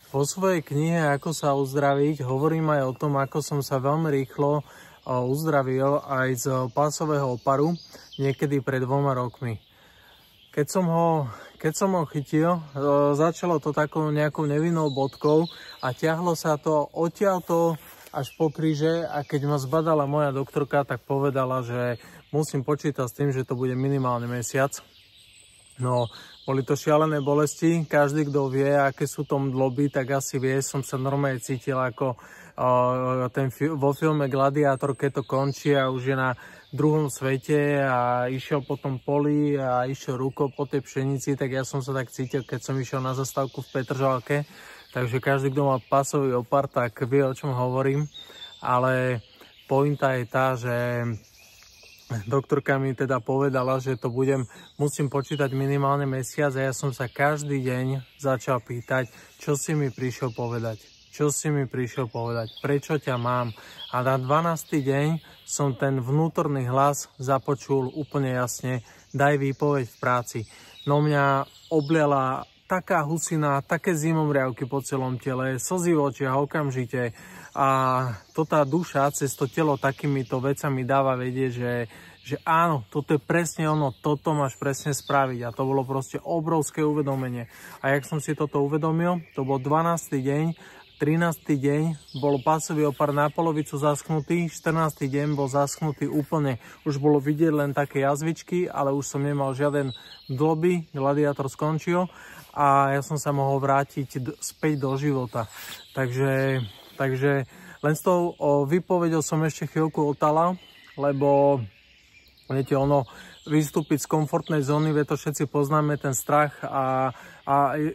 Vo svojej knihe Ako sa uzdraviť hovorím aj o tom, ako som sa veľmi rýchlo uzdravil aj z pásového oparu niekedy pred 2 rokmi. Keď som ho chytil, začalo to takou nejakou nevinnou bodkou a ťahlo sa to odtiaľto až po kríže, a keď ma zbadala moja doktorka, tak povedala, že musím počítať s tým, že to bude minimálne mesiac. No, boli to šialené bolesti. Každý, kto vie, aké sú to mdloby, tak asi vie, som sa normálne cítil ako vo filme Gladiátor, keď to končí a už je na druhom svete a išiel po tom poli a išiel rukou po tej pšenici, tak ja som sa tak cítil, keď som išiel na zastávku v Petržalke. Takže každý, kto má pásový opar, tak vie, o čom hovorím. Ale pointa je tá, že doktorka mi teda povedala, že to musím počítať minimálne mesiac, a ja som sa každý deň začal pýtať, čo si mi prišiel povedať. Čo si mi prišiel povedať? Prečo ťa mám? A na 12. deň som ten vnútorný hlas započul úplne jasne: daj výpoveď v práci. No mňa obliala taká husina, také zimomriavky po celom tele, slzy v očiach okamžite. A to tá duša cez to telo takýmito vecami dáva vedieť, že áno, toto je presne ono, toto máš presne spraviť. A to bolo proste obrovské uvedomenie. A jak som si toto uvedomil, to bol 12. deň, 13. deň bol pásový opar na polovicu zaschnutý, 14. deň bol zaschnutý úplne. Už bolo vidieť len také jazvičky, ale už som nemal žiaden mdloby, Gladiátor skončil a ja som sa mohol vrátiť späť do života. Takže len s tou výpovedou som ešte chvíľku otálal, lebo viete, vystúpiť z komfortnej zóny, to všetci poznáme, ten strach a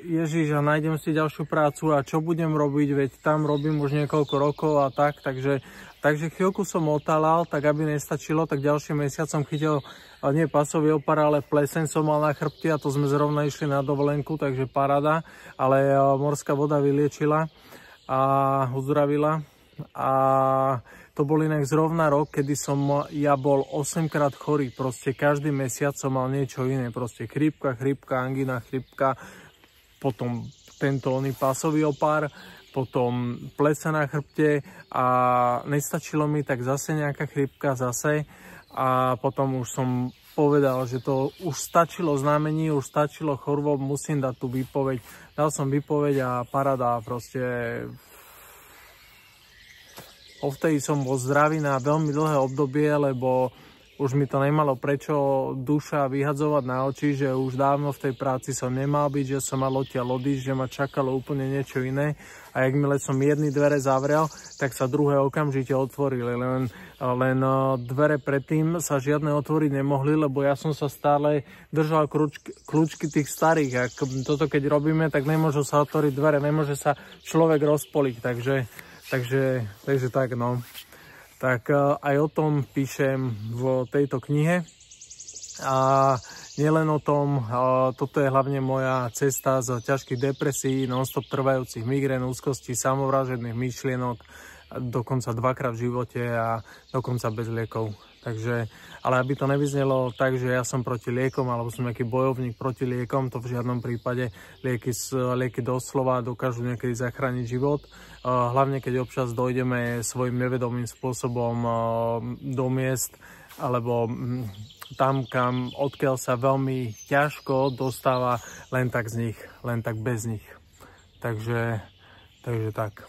Ježiš, a nájdem si ďalšiu prácu a čo budem robiť, veď tam robím už niekoľko rokov a tak, takže chvíľku som otálal, tak aby nestačilo, tak ďalší mesiac som chytil nie pásový opar, ale pleseň som mal na chrbte, a to sme zrovna išli na dovolenku, takže paráda, ale morská voda vyliečila a uzdravila. A to bol inak zrovna rok, kedy som ja bol 8-krát chorý. Proste každý mesiac som mal niečo iné. Proste chrípka, angína, chrípka, potom tento pásový opár, potom pleca na chrbte a nestačilo mi, tak zase nejaká chrípka, zase. A potom už som povedal, že to už stačilo znamení, už stačilo chorôb, musím dať tú výpoveď. Dal som výpoveď a paráda, proste. Vtedy som bol zdravý na veľmi dlhé obdobie, lebo už mi to nemalo prečo duša vyhadzovať na oči, že už dávno v tej práci som nemal byť, že som mal odtiaľ odísť, že ma čakalo úplne niečo iné. A jakmile som jedny dvere zavrel, tak sa druhé okamžite otvorili. Len dvere predtým sa žiadne otvoriť nemohli, lebo ja som sa stále držal kľúčky tých starých. Ak toto keď robíme, tak nemôžu sa otvoriť dvere, nemôže sa človek rozpoliť, Takže tak, no. Tak aj o tom píšem v tejto knihe. A nielen o tom, toto je hlavne moja cesta z ťažkých depresí, non-stop trvajúcich migrén, úzkosti, samovražedných myšlienok, dokonca 2-krát v živote a dokonca bez liekov. Takže, ale aby to nevyznelo tak, že ja som proti liekom alebo som nejaký bojovník proti liekom, to v žiadnom prípade. Lieky doslova dokážu niekedy zachrániť život. Hlavne keď občas dojdeme svojim nevedomým spôsobom do miest alebo tam, odkiaľ sa veľmi ťažko dostáva len tak z nich, len tak bez nich. Takže tak.